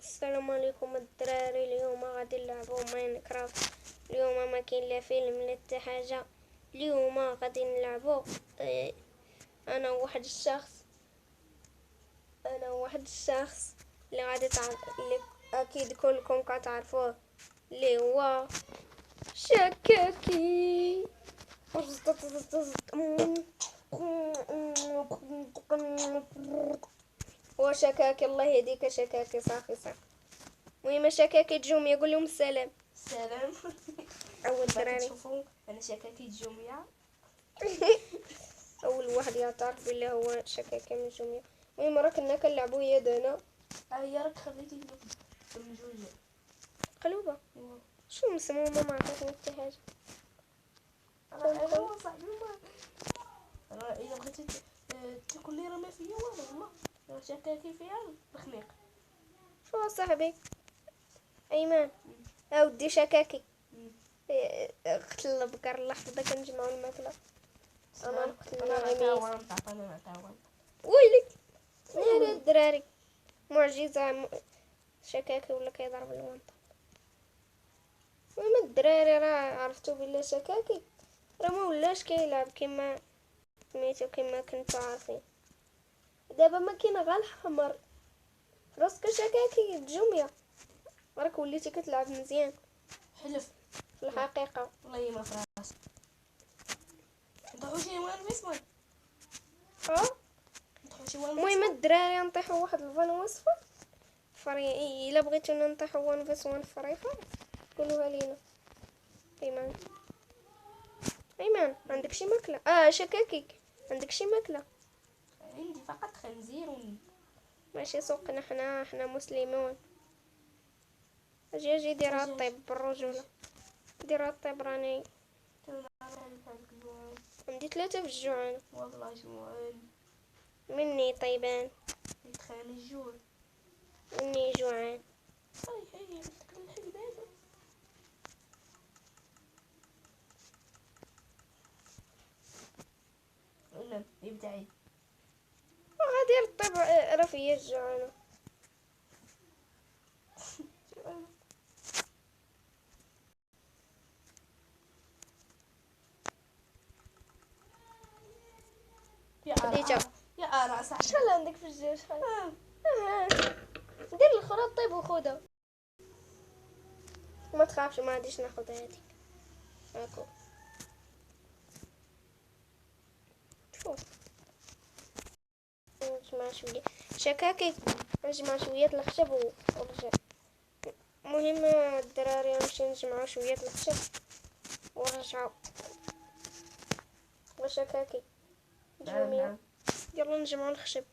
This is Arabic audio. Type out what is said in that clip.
السلام عليكم الدراري. اليوم غادي نلعبو ماينكرافت. اليوم ما كاين لا فيلم لا حتى حاجه. اليوم غادي نلعبو انا واحد الشخص اللي غادي اللي اكيد كلكم كتعرفوه، اللي هو شكاكي. هو شكاكي، الله يهديك شكاكي. صافي. المهم شكاكي تجوم يقول لهم السلام. سلام. اول باغي دراري تشوفوا انا شكاكي جوميا. اول واحد يعترف بالله هو شكاكي من جوميا. المهم راه كنا كنلعبوا يدنا يا راك خليتي من جوج قلوبه. شو مسمومه ما عطاتني حتى حاجه. انا صاحبي راه الا بغيتي تقول لي راه ما فيا والله راه شكاكي فيها الخنيق. شو صاحبي ايمان اودي شكاكي قتل البقر الله يحفظك. نجمعوا الماكله. انا نقتل الغميس. ويلك يا الدراري معجزه. شكاكي ولا كيضرب المنطقه. المهم الدراري راه عرفتوا بلي شكاكي راه ما ولاش كيلعب كما سميتو كما كنتو عارفين. دابا ما كاين غير الحمر. راسك شكاكي الجمية راك وليتي كتلعب مزيان حلف في الحقيقه. والله ما في راسي نطيحو شي وين فيسمان نطيحو شي وين. المهم الدراري نطيحوا واحد الفان وصفه فري. الا بغيتو نطيحوا وان فيس وان فريفه قولوها لينا. ايمان عندك شي ماكله؟ شكاكي عندك شي ماكله؟ عندي فقط خنزير ماشي سوقنا حنا مسلمون. اجي ديرها الطيب بالرجوله. ديرها الطيب راني عندي 3 في الجوعان. والله جوعان مني طيبان يتخان الجوع. مني جوعان. هاي عندك الحبيبات. نعم يبتعد وغادي الطيب راه فيا الجوعانه. خديجه يا آراء صح. شحال عندك في الجوع؟ شحال؟ دير الاخرى طيب وخذها. ما تخافش ما غاديش ناخذ هذيك. هاكو شوف نجمع شويه شكاكي. نجمع شويه الخشب ورجع. المهم الدراري نمشي نجمعوا شويه الخشب ونرجعوا. وشكاكي جميل. يلا نجمعوا الخشب.